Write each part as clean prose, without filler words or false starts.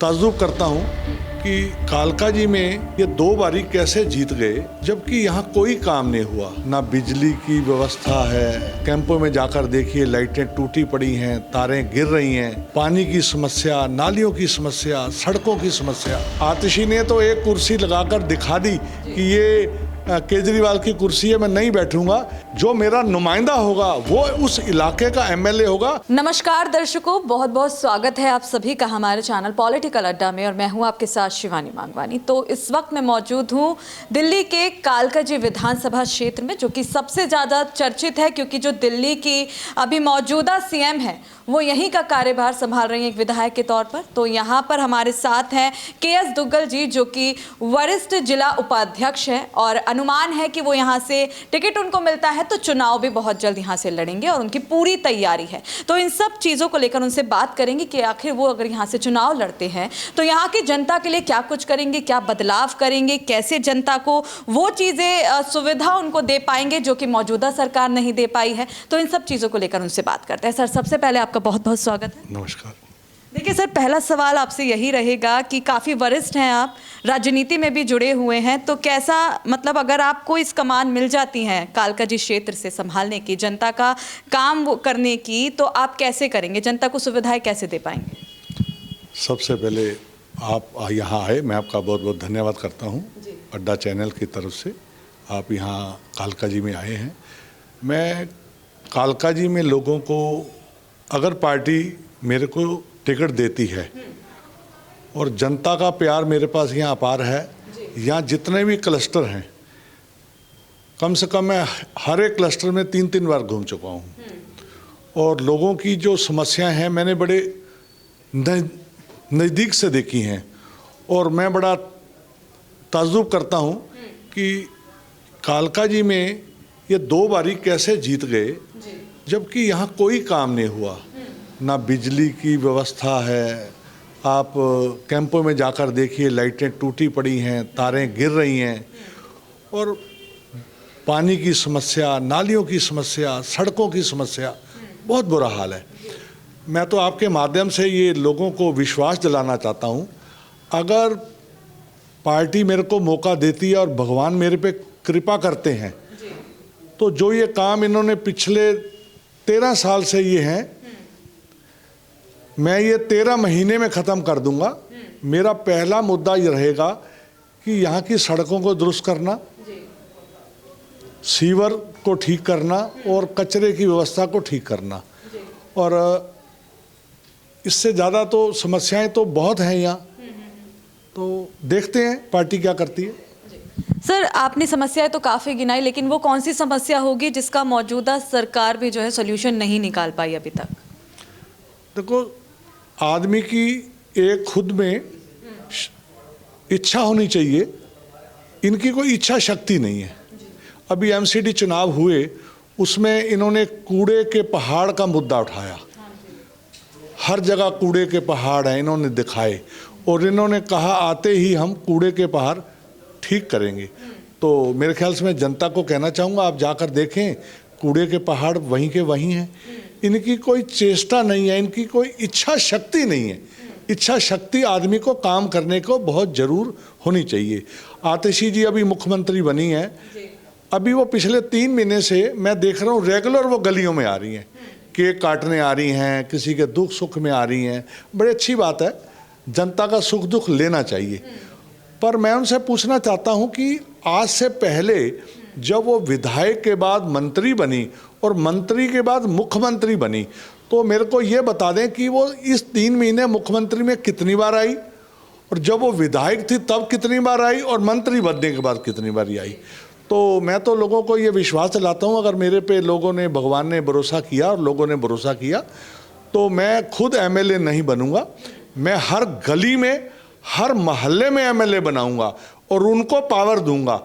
ताज्जुब करता हूँ कि कालका जी में ये 2 बारी कैसे जीत गए, जबकि यहाँ कोई काम नहीं हुआ। ना बिजली की व्यवस्था है, कैंपों में जाकर देखिए लाइटें टूटी पड़ी हैं, तारें गिर रही हैं, पानी की समस्या, नालियों की समस्या, सड़कों की समस्या। आतिशी ने तो एक कुर्सी लगाकर दिखा दी कि ये केजरीवाल की कुर्सी है, मैं नहीं बैठूंगा। जो मेरा नुमाइंदा होगा वो उस इलाके का एमएलए होगा। नमस्कार दर्शकों, बहुत बहुत स्वागत है आप सभी का हमारे चैनल पॉलिटिकल अड्डा में और मैं हूं आपके साथ शिवानी मांगवानी। तो इस वक्त मैं मौजूद हूं दिल्ली के कालकाजी विधानसभा क्षेत्र में, जो कि सबसे ज़्यादा चर्चित है क्योंकि जो दिल्ली की अभी मौजूदा सीएम है वो यहीं का कार्यभार संभाल रही हैं एक विधायक के तौर पर। तो यहाँ पर हमारे साथ हैं केएस दुग्गल जी, जो कि वरिष्ठ जिला उपाध्यक्ष हैं और अनुमान है कि वो यहाँ से टिकट उनको मिलता है तो चुनाव भी बहुत जल्द यहाँ से लड़ेंगे और उनकी पूरी तैयारी है। तो इन सब चीज़ों को लेकर उनसे बात करेंगे कि आखिर वो अगर यहाँ से चुनाव लड़ते हैं तो यहाँ की जनता के लिए क्या कुछ करेंगे, क्या बदलाव करेंगे, कैसे जनता को वो चीज़ें सुविधा उनको दे पाएंगे जो कि मौजूदा सरकार नहीं दे पाई है। तो इन सब चीज़ों को लेकर उनसे बात करते हैं। सर, सबसे पहले आपका बहुत बहुत स्वागत है। नमस्कार। देखिए सर, पहला सवाल आपसे यही रहेगा कि काफ़ी वरिष्ठ हैं आप, राजनीति में भी जुड़े हुए हैं, तो कैसा मतलब अगर आपको इस कमान मिल जाती हैं कालकाजी क्षेत्र से संभालने की, जनता का काम वो करने की, तो आप कैसे करेंगे, जनता को सुविधाएं कैसे दे पाएंगे? सबसे पहले आप यहाँ आए, मैं आपका बहुत बहुत धन्यवाद करता हूँ। अड्डा चैनल की तरफ से आप यहाँ कालकाजी में आए हैं। मैं कालकाजी में लोगों को, अगर पार्टी मेरे को टिकट देती है और जनता का प्यार मेरे पास यहाँ अपार है, यहाँ जितने भी क्लस्टर हैं, कम से कम मैं हर एक क्लस्टर में 3-3 बार घूम चुका हूँ और लोगों की जो समस्याएं हैं मैंने बड़े नज़दीक से देखी हैं और मैं बड़ा ताज्जुब करता हूँ कि कालका जी में ये 2 बारी कैसे जीत गए, जबकि यहाँ कोई काम नहीं हुआ। ना बिजली की व्यवस्था है, आप कैंपों में जाकर देखिए लाइटें टूटी पड़ी हैं, तारें गिर रही हैं और पानी की समस्या, नालियों की समस्या, सड़कों की समस्या, बहुत बुरा हाल है। मैं तो आपके माध्यम से ये लोगों को विश्वास दिलाना चाहता हूँ, अगर पार्टी मेरे को मौका देती है और भगवान मेरे पे कृपा करते हैं तो जो ये काम इन्होंने पिछले 13 साल से ये हैं, मैं ये 13 महीने में ख़त्म कर दूंगा। मेरा पहला मुद्दा ये रहेगा कि यहाँ की सड़कों को दुरुस्त करना, सीवर को ठीक करना और कचरे की व्यवस्था को ठीक करना। और इससे ज़्यादा तो समस्याएं तो बहुत हैं यहाँ, तो देखते हैं पार्टी क्या करती है। सर, आपने समस्याएं तो काफ़ी गिनाई, लेकिन वो कौन सी समस्या होगी जिसका मौजूदा सरकार भी जो है सोल्यूशन नहीं निकाल पाई अभी तक? देखो, आदमी की एक खुद में इच्छा होनी चाहिए, इनकी कोई इच्छा शक्ति नहीं है। अभी एमसीडी चुनाव हुए, उसमें इन्होंने कूड़े के पहाड़ का मुद्दा उठाया। हर जगह कूड़े के पहाड़ हैं, इन्होंने दिखाए और इन्होंने कहा आते ही हम कूड़े के पहाड़ ठीक करेंगे। तो मेरे ख्याल से मैं जनता को कहना चाहूँगा, आप जाकर देखें, कूड़े के पहाड़ वहीं के वहीं हैं। इनकी कोई चेष्टा नहीं है, इनकी कोई इच्छा शक्ति नहीं है। इच्छा शक्ति आदमी को काम करने को बहुत ज़रूर होनी चाहिए। आतिशी जी अभी मुख्यमंत्री बनी हैं, अभी वो पिछले 3 महीने से मैं देख रहा हूँ रेगुलर वो गलियों में आ रही हैं, केक काटने आ रही हैं, किसी के दुख सुख में आ रही हैं। बड़ी अच्छी बात है, जनता का सुख दुख लेना चाहिए। पर मैं उनसे पूछना चाहता हूँ कि आज से पहले जब वो विधायक के बाद मंत्री बनी और मंत्री के बाद मुख्यमंत्री बनी, तो मेरे को ये बता दें कि वो इस 3 महीने मुख्यमंत्री में कितनी बार आई और जब वो विधायक थी तब कितनी बार आई और मंत्री बनने के बाद कितनी बार आई। तो मैं तो लोगों को ये विश्वास दिलाता हूँ, अगर मेरे पे लोगों ने, भगवान ने भरोसा किया और लोगों ने भरोसा किया तो मैं खुद एमएलए नहीं बनूंगा, मैं हर गली में, हर मोहल्ले में एमएलए बनाऊंगा और उनको पावर दूंगा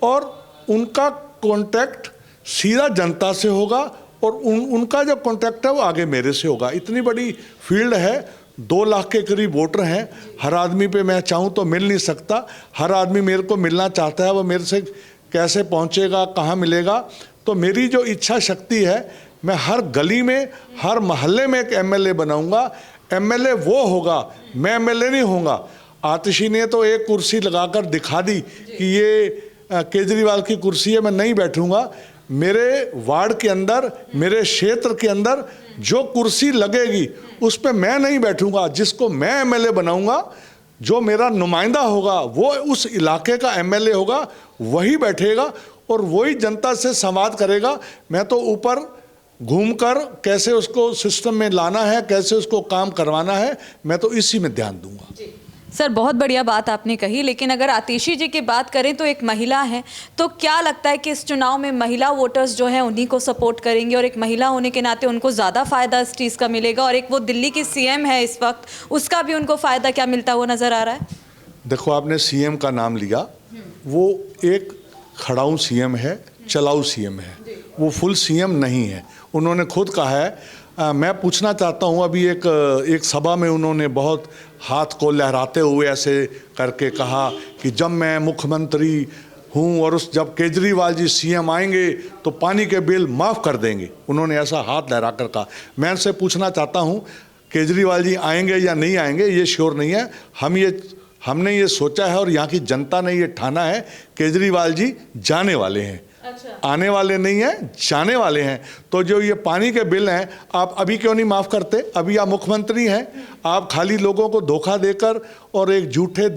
और उनका कॉन्टैक्ट सीधा जनता से होगा और उनका जो कॉन्टैक्ट है वो आगे मेरे से होगा। इतनी बड़ी फील्ड है, 2 लाख के करीब वोटर हैं, हर आदमी पे मैं चाहूँ तो मिल नहीं सकता। हर आदमी मेरे को मिलना चाहता है, वो मेरे से कैसे पहुँचेगा, कहाँ मिलेगा। तो मेरी जो इच्छा शक्ति है, मैं हर गली में, हर मोहल्ले में एक एमएलए बनाऊंगा। एमएलए वो होगा, मैं एमएलए नहीं होऊंगा। आतिशी ने तो एक कुर्सी लगाकर दिखा दी कि ये केजरीवाल की कुर्सी है, मैं नहीं बैठूंगा। मेरे वार्ड के अंदर, मेरे क्षेत्र के अंदर जो कुर्सी लगेगी उस पर मैं नहीं बैठूंगा। जिसको मैं एमएलए बनाऊंगा, जो मेरा नुमाइंदा होगा, वो उस इलाके का एमएलए होगा, वही बैठेगा और वही जनता से संवाद करेगा। मैं तो ऊपर घूमकर कैसे उसको सिस्टम में लाना है, कैसे उसको काम करवाना है, मैं तो इसी में ध्यान दूंगा। सर, बहुत बढ़िया बात आपने कही, लेकिन अगर आतिशी जी की बात करें तो एक महिला है, तो क्या लगता है कि इस चुनाव में महिला वोटर्स जो हैं उन्हीं को सपोर्ट करेंगे और एक महिला होने के नाते उनको ज़्यादा फ़ायदा इस चीज़ का मिलेगा, और एक वो दिल्ली की सीएम है इस वक्त, उसका भी उनको फ़ायदा क्या मिलता हुआ नज़र आ रहा है? देखो, आपने सीएम का नाम लिया, वो एक खड़ाऊ सीएम है, चलाऊ सीएम है, वो फुल सीएम नहीं है। उन्होंने खुद कहा है, मैं पूछना चाहता हूँ, अभी एक सभा में उन्होंने बहुत हाथ को लहराते हुए ऐसे करके कहा कि जब मैं मुख्यमंत्री हूँ और जब केजरीवाल जी सीएम आएंगे तो पानी के बिल माफ़ कर देंगे। उन्होंने ऐसा हाथ लहरा कर कहा। मैं उनसे पूछना चाहता हूँ, केजरीवाल जी आएंगे या नहीं आएंगे ये श्योर नहीं है। हमने ये सोचा है और यहाँ की जनता ने ये ठाना है, केजरीवाल जी जाने वाले हैं। अच्छा। आने वाले नहीं हैं, जाने वाले हैं। तो जो ये पानी के बिल हैं, आप अभी क्यों नहीं माफ़ करते? अभी आप मुख्यमंत्री हैं, आप खाली लोगों को धोखा देकर और एक झूठे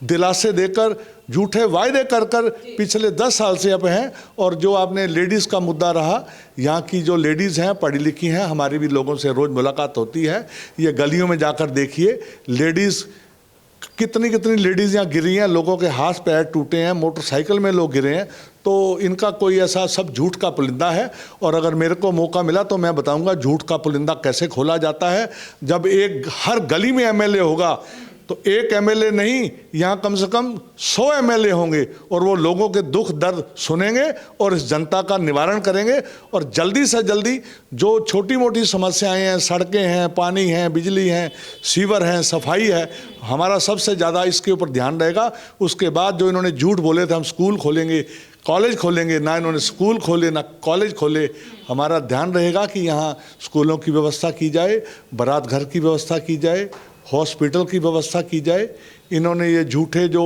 दिलासे देकर, झूठे वायदे कर पिछले 10 साल से अब हैं। और जो आपने लेडीज़ का मुद्दा रहा, यहाँ की जो लेडीज़ हैं पढ़ी लिखी हैं, हमारी भी लोगों से रोज़ मुलाकात होती है। ये गलियों में जाकर देखिए, लेडीज़ कितनी लेडीज़ यहाँ गिरी हैं, लोगों के हाथ पैर टूटे हैं, मोटरसाइकिल में लोग गिरे हैं। तो इनका कोई ऐसा सब झूठ का पुलिंदा है। और अगर मेरे को मौका मिला तो मैं बताऊंगा झूठ का पुलिंदा कैसे खोला जाता है। जब एक हर गली में एमएलए होगा तो एक एमएलए नहीं, यहाँ कम से कम 100 एमएलए होंगे और वो लोगों के दुख दर्द सुनेंगे और इस जनता का निवारण करेंगे। और जल्दी से जल्दी जो छोटी मोटी समस्याएं हैं, सड़कें हैं, पानी हैं, बिजली हैं, सीवर हैं, सफाई है, हमारा सबसे ज़्यादा इसके ऊपर ध्यान रहेगा। उसके बाद जो इन्होंने झूठ बोले थे हम स्कूल खोलेंगे, कॉलेज खोलेंगे, ना इन्होंने स्कूल खोले ना कॉलेज खोले। हमारा ध्यान रहेगा कि यहाँ स्कूलों की व्यवस्था की जाए, बारात घर की व्यवस्था की जाए, हॉस्पिटल की व्यवस्था की जाए। इन्होंने ये झूठे जो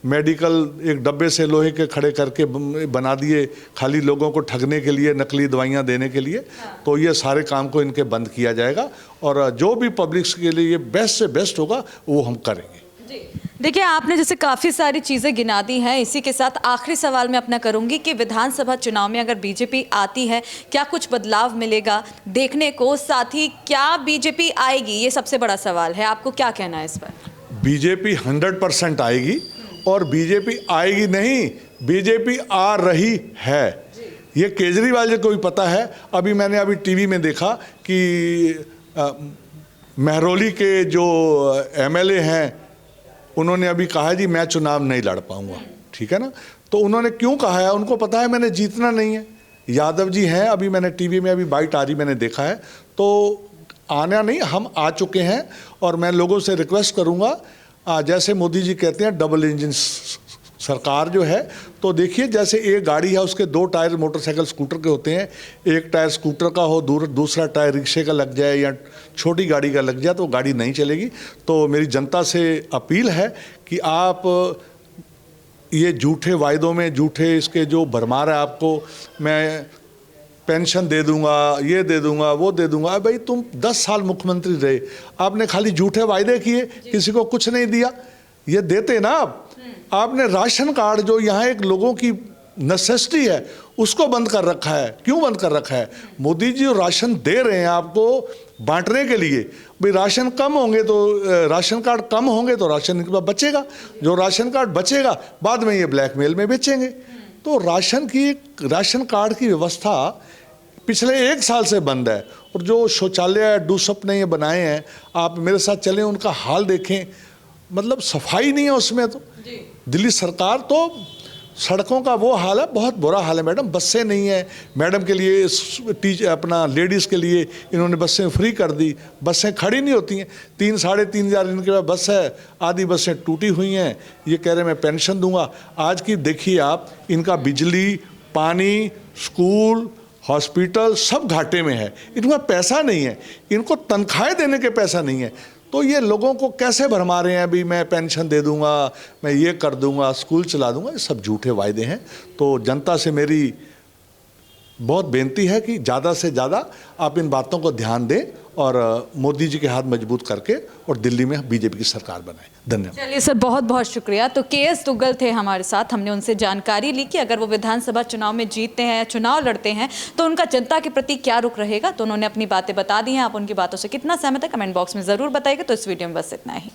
मेडिकल एक डब्बे से लोहे के खड़े करके बना दिए खाली लोगों को ठगने के लिए, नकली दवाइयाँ देने के लिए। तो ये सारे काम को इनके बंद किया जाएगा और जो भी पब्लिक के लिए बेस्ट से बेस्ट होगा वो हम करेंगे। देखिए, आपने जैसे काफ़ी सारी चीज़ें गिना दी हैं। इसी के साथ आखिरी सवाल मैं अपना करूंगी कि विधानसभा चुनाव में अगर बीजेपी आती है, क्या कुछ बदलाव मिलेगा देखने को? साथ ही क्या बीजेपी आएगी, ये सबसे बड़ा सवाल है। आपको क्या कहना है इस पर? बीजेपी 100% आएगी और बीजेपी आएगी नहीं, बीजेपी आ रही है। ये केजरीवाल जी को भी पता है। मैंने टीवी में देखा कि महरौली के जो एमएलए हैं उन्होंने अभी कहा जी मैं चुनाव नहीं लड़ पाऊंगा। ठीक है ना? तो उन्होंने क्यों कहा है? उनको पता है मैंने जीतना नहीं है। यादव जी हैं, मैंने टीवी में बाइट आ रही मैंने देखा है। तो आना नहीं, हम आ चुके हैं। और मैं लोगों से रिक्वेस्ट करूंगा, जैसे मोदी जी कहते हैं डबल इंजन सरकार जो है, तो देखिए जैसे एक गाड़ी है उसके 2 टायर मोटरसाइकिल स्कूटर के होते हैं, एक टायर स्कूटर का हो, दूसरा टायर रिक्शे का लग जाए या छोटी गाड़ी का लग जाए तो गाड़ी नहीं चलेगी। तो मेरी जनता से अपील है कि आप ये झूठे वायदों में, झूठे इसके जो भरमार है, आपको मैं पेंशन दे दूंगा, ये दे दूंगा, वो दे दूंगा। भाई तुम 10 साल मुख्यमंत्री रहे, आपने खाली झूठे वायदे किए, किसी को कुछ नहीं दिया। ये देते ना आपने राशन कार्ड जो यहाँ एक लोगों की नेसेसिटी है उसको बंद कर रखा है। क्यों बंद कर रखा है? मोदी जी राशन दे रहे हैं आपको बांटने के लिए। भाई राशन कम होंगे तो राशन कार्ड कम होंगे तो राशन इनके पास बचेगा, जो राशन कार्ड बचेगा बाद में ये ब्लैकमेल में बेचेंगे। तो राशन कार्ड की व्यवस्था पिछले 1 साल से बंद है। और जो शौचालय डूसप ने ये बनाए हैं, आप मेरे साथ चलें उनका हाल देखें, मतलब सफाई नहीं है उसमें। तो दिल्ली सरकार तो सड़कों का वो हाल है, बहुत बुरा हाल है मैडम। बसें नहीं है मैडम के लिए, अपना लेडीज़ के लिए इन्होंने बसें फ्री कर दी, बसें खड़ी नहीं होती हैं। 3-3.5 हज़ार इनके पास बस है, आधी बसें टूटी हुई हैं। ये कह रहे मैं पेंशन दूंगा। आज की देखिए आप, इनका बिजली, पानी, स्कूल, हॉस्पिटल सब घाटे में है, इनका पैसा नहीं है, इनको तनख्वाहें देने के पैसा नहीं है। तो ये लोगों को कैसे भरमा रहे हैं, अभी मैं पेंशन दे दूंगा, मैं ये कर दूंगा, स्कूल चला दूंगा, ये सब झूठे वायदे हैं। तो जनता से मेरी बहुत बेनती है कि ज़्यादा से ज़्यादा आप इन बातों को ध्यान दें और मोदी जी के हाथ मजबूत करके और दिल्ली में बीजेपी की सरकार बनाएं। धन्यवाद। चलिए सर, बहुत बहुत शुक्रिया। तो केएस तुगल थे हमारे साथ, हमने उनसे जानकारी ली कि अगर वो विधानसभा चुनाव में जीतते हैं या चुनाव लड़ते हैं तो उनका जनता के प्रति क्या रुख रहेगा। तो उन्होंने अपनी बातें बता दी हैं। आप उनकी बातों से कितना सहमत है कमेंट बॉक्स में ज़रूर बताइएगा। तो इस वीडियो में बस इतना ही।